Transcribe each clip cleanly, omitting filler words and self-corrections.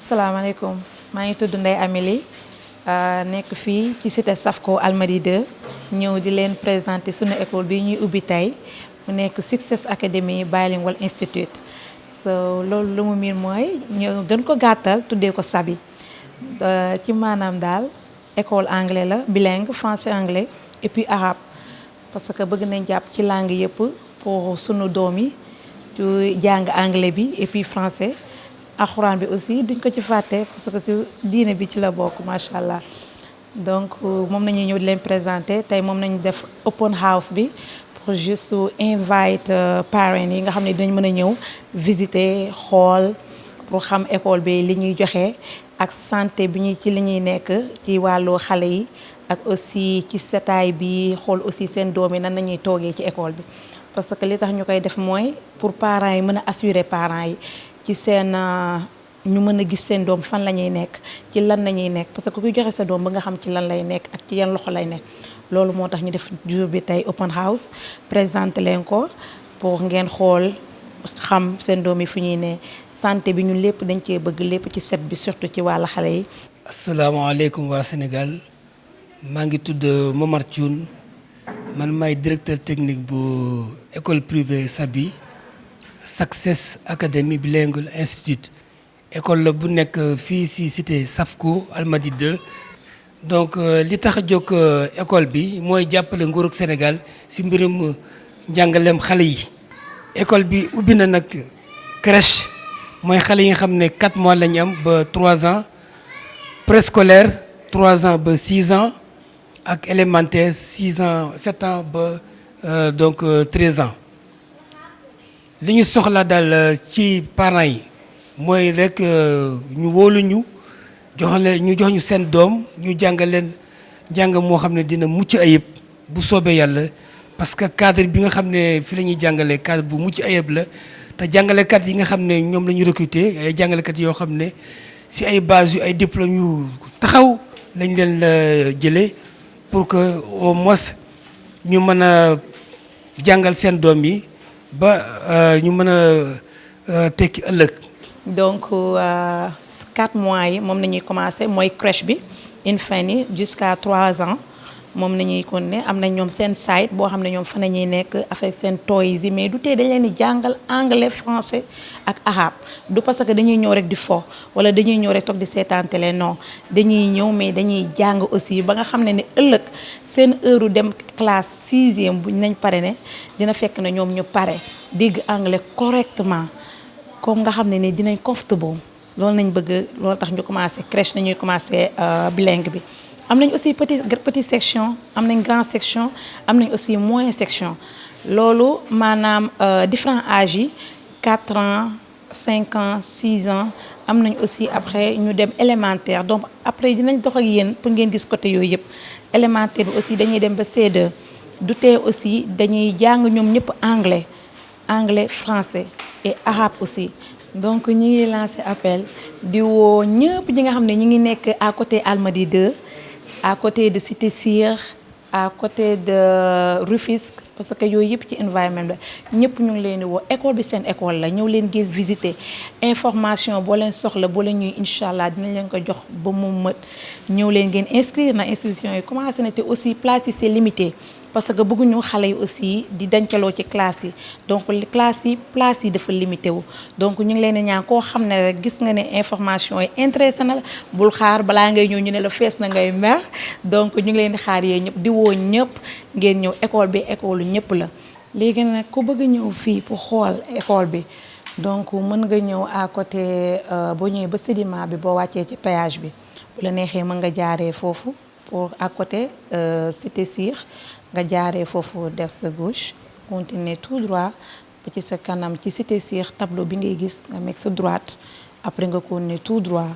salaamaaleykum maa ngi tudd Ndeye Amélie nekk fii ci cité Safco Almadies 2 ñëw di leen présenter sunu école bi ñuy ubbi tey mu nekk Success Academy Bilingual Institute so loolu lu mu miin mooy ñu gën ko gàttal tuddee ko SABI ci maanaam daal école anglais la bilingue français anglais et puis arabe parce que bëgg nañ jàpp ci langue yëpp pour sunu doom yi ci jàng anglais bi et puis français. Alxuraan bi aussi duñ ko ci fàtte parce que ci diine bi ci la bokk macha allah donc moom nañuy ñëw di leen présenter tey moom nañu def open house bi pour juste invite parents yi nga xam ne dinañ mën a ñëw visiter xool pour xam école bi li ñuy joxe ak santé bi ñuy ci li ñuy nekk ci wàllu xale yi ak aussi ci setaay bi xool aussi seen doom yi nan nañuy toogee ci école bi parce que li tax ñu koy def mooy pour parents yi mën a assurer parents yi ci seen ñu mën a gis seen doom fan la ñuy nekk ci lan la ñuy nekk parce que kuy joxe sa doom ba nga xam ci lan lay nekk ak ci yan loxo lay nekk loolu moo tax ñu def jour bi tey open house présenté leen ko pour ngeen xool xam seen doom yi fu ñuy ne santé bi ñun lépp dañ cee bëgg lépp ci set bi surtout ci wàllu xale yi. asalaamaaleykum waa Sénégal maa ngi tudd Momar Thioune man maay directeur technique bu école privée SABI. Success Academy Bilingual Institute école la bu nekk fii ci cité Safco Almadies 2 donc li tax a jóg école bi mooy jàppale nguurug Sénégal ci mbirum njàngaleem xale yi. école bi ubbi na nag crèche mooy xale yi nga xam ne 4 mois la ñu am ba 3 ans préscolaire 3 ans ba 6 ans ak élémentaire 6 ans 7 ans ba donc 13 ans. li ñu soxla daal ci parents yi mooy rek ñu wóolu ñu jox ñu seen doom ñu jàngal leen jàng moo xam ne dina mucc ayib bu soobee yàlla parce que cadre bi nga xam ne fi la ñuy jàngalee cadre bu mucc ayib la te jàngalekat yi nga xam ne ñoom la ñu recruter ay jàngalekat yoo xam ne si ay base yu ay diplôme yu taxaw lañ leen la jëlee pour que au moins ñu mën a jàngal seen doom yi. ba ñu mën a tekki ëllëg. donc 4 mois yi moom nañuy commencer mooy crèche bi infant jusqu'à 3 ans moom nañuy continuer am na ñoom seen site boo xam ne ñoom fa nañuy nekk avec seen toys yi mais du tee dañ leen di jàngal anglais français ak arabe du parce que dañuy ñëw rek di fo wala dañuy ñëw rek toog di seetaan télé non dañuy ñëw mais dañuy jàng aussi ba nga xam ne ëllëg seen heure dem classe 6e buñ nañ pare ne dina fekk na ñoom ñu pare dégg anglais correctement comme nga xam ne ni dinañ comfortable loolu nañ bëgg loolu tax ñu commencé crèche nañuy commencé bilingue bi. am nañ aussi petite section am nañ grande section am nañ aussi moyenne section loolu maanaam différents âges yi 4 ans 5 ans 6 ans am nañ aussi après ñu dem élémentaire donc après dinañ dox ak yéen pour ngeen gis côté yooyu yëpp élémentaire bi aussi dañuy dem ba C2 du tee aussi dañuy jàng ñoom ñëpp anglais français et arabe aussi. donc ñi ngi lancé appel di woo ñëpp ñi nga xam ne ñi ngi nekk à côté Almadies 2 à côté de Cité Sire à côté de Rufisque parce que yooyu yëpp ci environnement la ñëpp ñu ngi leen di woo école bi seen école la ñëw leen ngeen visiter information boo leen soxla boo leen ñuy incha allah dinañ leen ko jox ba mu mët ñëw leen ngeen inscrire na inscription yi commencé na te aussi place yi c'est limité parce que bëgguñu xale yi aussi di dancaloo ci classe yi donc classe yi place yi dafa limité wu donc ñu ngi leen di ñaan koo xam ne rek gis nga ne information yi intéressé na la bul xaar balaa ngay ñëw ñu ne la fees na ngay mer donc ñu ngi leen di xaar yee ñëpp di woo ñëpp ngeen ñëw école bi école ñëpp la. léegi nag ku bëgg ñëw fii pour xool école bi donc mën nga ñëw à côté boo ñëwee ba sédiment bi boo wàccee ci péage bi bu la neexee mën nga jaaree foofu pour à côté Cité Sire. nga jaaree foofu des sa gauche continuer tout droit ba ci sa kanam ci Cité Sire tableau bi ngay gis nga nekk sa droite après nga continuer tout droit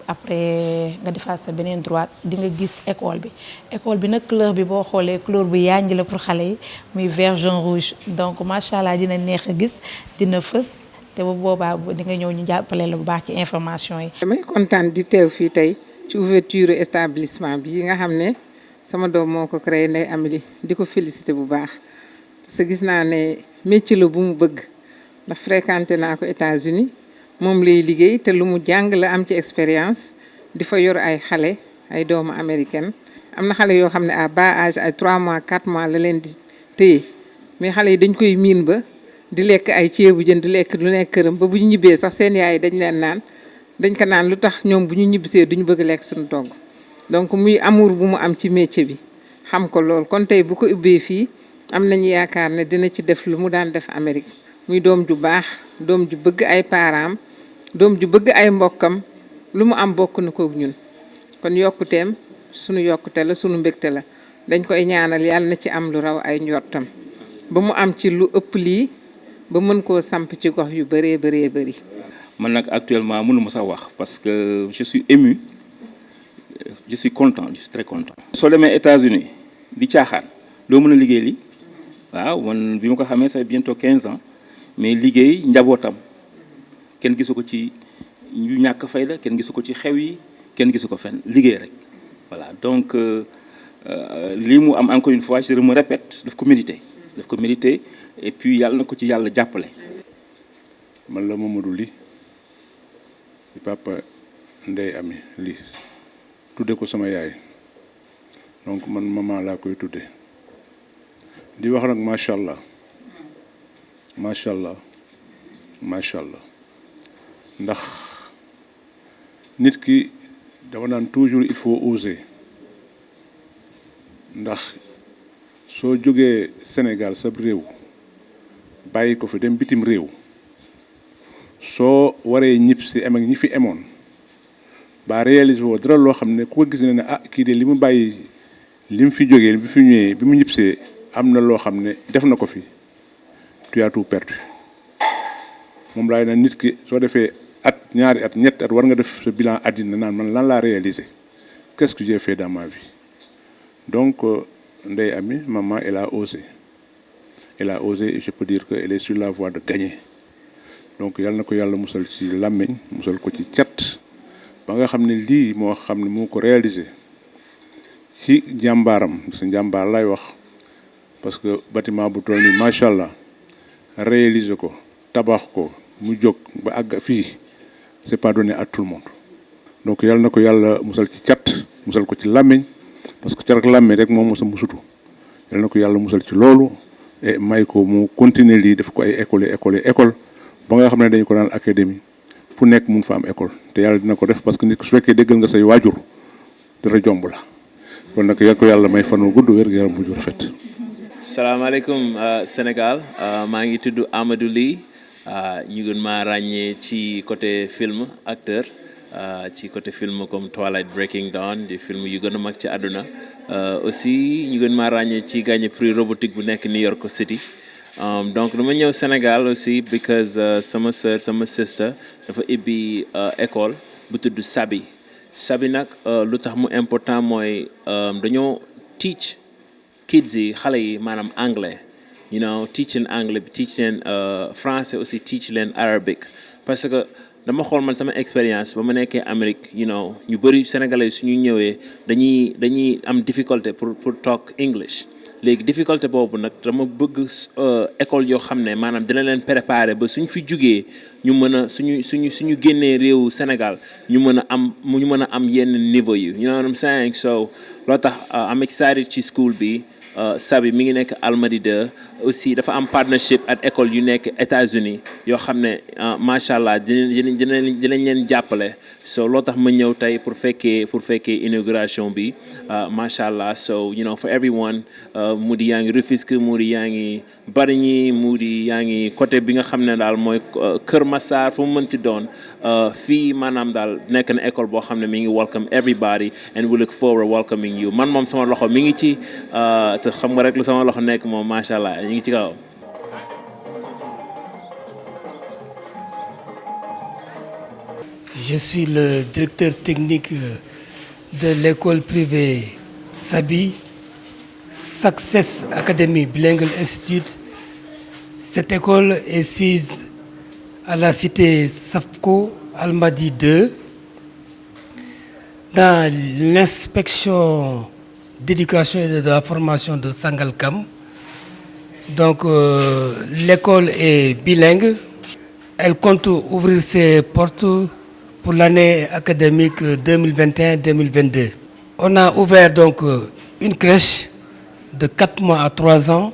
après nga defaat sa beneen droite di nga gis école bi nag couleur bi boo xoolee couleur bu yànj la pour xale yi muy vert jaune rouge donc macha allah dina neex a gis dina fës te bu boobaa di nga ñëw ñu jàppale la bu baax ci information yi. damay kontaan di teew fii tey ci ouverture établissement bi nga xam ne. sama doom moo ko créé Ndeye Amélie di ko félicité bu baax parce que gis naa ne métier la bu mu bëgg ndax fréquenté naa ko États-Unis moom lay liggéey te lu mu jàng la am ci expérience di fa yor ay xale ay doomu américaine am na xale yoo xam ne à bas âge ay 3 mois 4 mois la leen di téye mais xale yi dañ koy miin ba di lekk ay ceebu jën di lekk lu nekk këram ba bu ñu ñibbee sax seen yaay dañ leen naan dañ ko naan lu tax ñoom bu ñu ñibbisee duñu bëgg lekk suñu togg donc muy amour bu mu am ci métier bi xam ko lool kon tey bu ko ubbee fii am nañu yaakaar ne dina ci def lu mu daan def Amérique muy doom ju baax doom ju bëgg ay parents doom ju bëgg ay mbokkam lu mu am bokk na kook ñun kon yokkuteem sunu yokkute la sunu mbégte la dañ koy ñaanal yàlla na ci am lu raw ay njortam ba mu am ci lu ëpp lii ba mën koo samp ci gox yu bëree bëri. man nag actuellement mënuma sax wax parce que je suis ému je suis content je suis très content. soo demee États-Unis di caaxaan doo mën a liggéey li waaw man bi ma ko xamee ça bientôt 15 ans mais liggéey njabootam kenn gisu ko ci yu ñàkk fayda kenn gisu ko ci xew yi kenn gisu ko fenn liggéey rek voilà donc lii mu am encore une fois je me répète daf ko mérité et puis yàlla na ko ci yàlla jàppale. man la Mamadou Ly di papa Ndeye Amy Ly tudde ko sama yaay donc man maman laa koy tudde di wax nag macha allah macha allah macha allah ndax nit ki dama naan toujours il faut oser ndax soo jógee Sénégal sa réew bàyyi ko fi dem bitim réew soo waree ñib si am ak ñi fi emoon ba réaliser woo dara loo xam ne ku ko gis ne ah kii de li mu bàyyi li mu fi jógee bi fi ñëwee bi mu ñibsee am na loo xam ne def na ko fi tu as tout perdu moom laay na nit ki soo defee at ñaari at ñett at war nga def sa bilan àddina naan man lan laa réaliser qu'est-ce que j'ai fait dans ma vie donc Ndeye Amy maman elle a osé et je peux dire que elle est sur la voie de gagner donc yàlla na ko yàlla musal ci làmmiñ musal ko ci cat ba nga xam ne lii moo xam ne moo ko réaliser ci jàmbaaram sa njàmbaar lay wax parce que bâtiment bu toll nii macha allah réaliser ko tabax ko mu jóg ba àgg fii c'est pas donné à tout le monde donc yàlla na ko yàlla musal ci cat musal ko ci làmmiñ parce que cat ak làmmiñ rek moom mosa musutu yàlla na ko yàlla musal ci loolu et may ko mu continuer lii def ko ay école ba nga xam ne dañu ko naan académie fu nekk mun fa am école te yàlla dina ko def parce que nit su fekkee déggal nga say waajur dara jomb la kon nag yal ko yàlla may fan wu gudd wér gu yaram bu jur fet. salaamaaleykum Sénégal maa ngi tudd Amadou Ly ñu gën maa ràññee ci côté film acteur ci côté film comme Twilight Breaking Dawn di film yu gën a mag ci àdduna aussi ñu gën maa ràññee ci gagné prix robotique bu nekk New York City. Donc dama ñëw Sénégal aussi because sama sœur sama sister dafa ibbi école bu tudd Sabi nag lu tax mu important mooy dañoo teach kids yi xale yi maanaam anglais teach leen anglais bi teach leen français aussi teach leen arabic parce que dama xool man sama expérience ba ma nekkee Amérique ñu bëri sénégalais suñu ñëwee dañuy am difficulté pour talk English. léegi difficulté boobu nag dama bëgg école yoo xam ne maanaam dina leen préparer ba suñ fi jugee ñu mën a suñu génnee réewu Sénégal ñu mën a am yenn niveau yi you know what I'm saying so loo tax I'm excited ci school bi Sabi mi ngi nekk Almadi 2 aussi dafa am partnership ak école yu nekk États-Unis yoo xam ne macha allah dinañ leen jàppale so loo tax ma ñëw tey pour fekkee inauguration bi macha allah so for everyone mu di yaa ngi Rufisque mu di yaa ngi Bargny mu di yaa ngi côté bi nga xam ne daal mooy Kër Massar fu mu mënti doon fii maanaam daal nekk na école boo xam ne mi ngi welcome everybody and we look forward welcoming you man moom sama loxo mi ngi ci te xam nga rek lu sama loxo nekk moom macha allah ñu ngi ci kaw. Je suis le directeur technique de l'école privée Sabi Success Academy Bilingual Institute. Cette école est sise à la cité Safco Almadi 2 dans l'inspection d'éducation et de la formation de Sangalkam. Donc l'école est bilingue Elle compte ouvrir ses portes pour l'année académique 2021-2022. On a ouvert donc une crèche de 4 mois à 3 ans,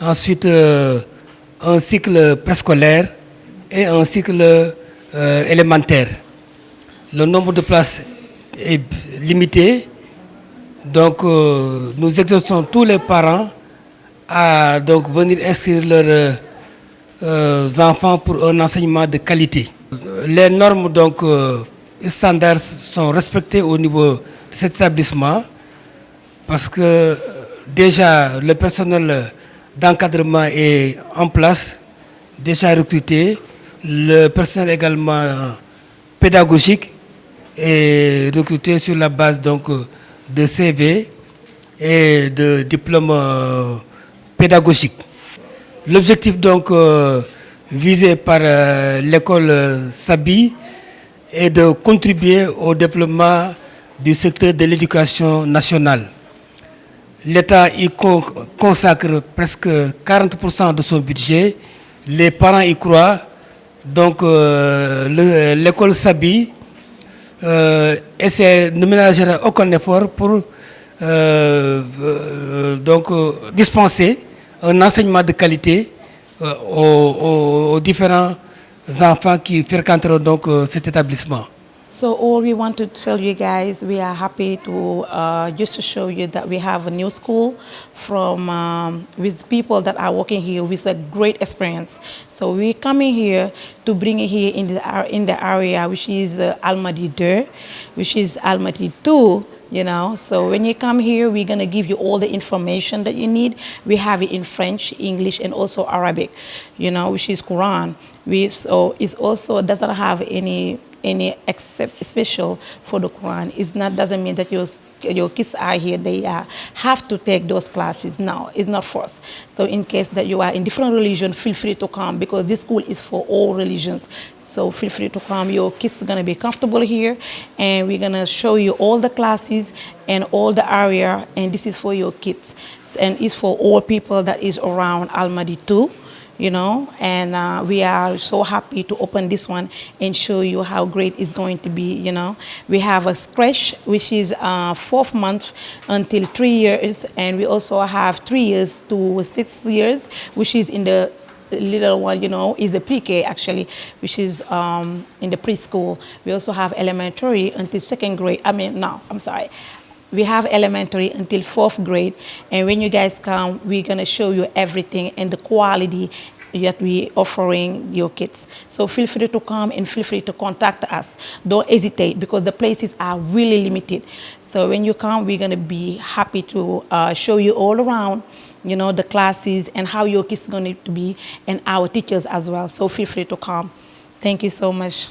ensuite un cycle préscolaire et un cycle élémentaire. Le nombre de places est limité, donc nous exhortons tous les parents à donc venir inscrire leurs enfants pour un enseignement de qualité. Les normes donc standards sont respectées au niveau de cet établissement parce que déjà le personnel d'encadrement est en place, déjà recruté, le personnel également pédagogique est recruté sur la base donc de CV et de diplômes pédagogiques. L'objectif donc visé par l'école Sabi est de contribuer au développement du secteur de l'éducation nationale. L'État y consacre presque 40% de son budget. Les parents y croient. Donc l'école Sabi ne ménagera aucun effort pour dispenser un enseignement de qualité aux différents enfants qui fréquenteront donc cet établissement. So all we want to tell you guys, we are happy to just to show you that we have a new school from with people that are working here with a great experience. So we're coming here to bring it here in the area, which is Almadi 2, which is Almadi 2. You know, so when you come here, we're gonna give you all the information that you need. We have it in French, English, and also Arabic, you know, which is Quran. So it also doesn't have any except special for the Quran. It's not doesn't mean that your kids are here, they have to take those classes. No, it's not forced. So in case that you are in different religion, feel free to come because this school is for all religions. So feel free to come. Your kids are gonna be comfortable here and we're gonna show you all the classes and all the area, and this is for your kids. And it's for all people that is around Almadi too. You know, and we are so happy to open this one and show you how great it's going to be. You know, we have a crèche which is 4th month until 3 years, and we also have 3 years to 6 years, which is in the little one, you know, is a pre-K actually, which is in the preschool. We also have elementary until 2nd grade. We have elementary until 4th grade, and when you guys come, we're gonna show you everything and the quality that we offering your kids. So feel free to come and feel free to contact us. Don't hesitate because the places are really limited. So when you come, we're gonna be happy to show you all around, you know, the classes and how your kids are going to be, and our teachers as well. So feel free to come. Thank you so much.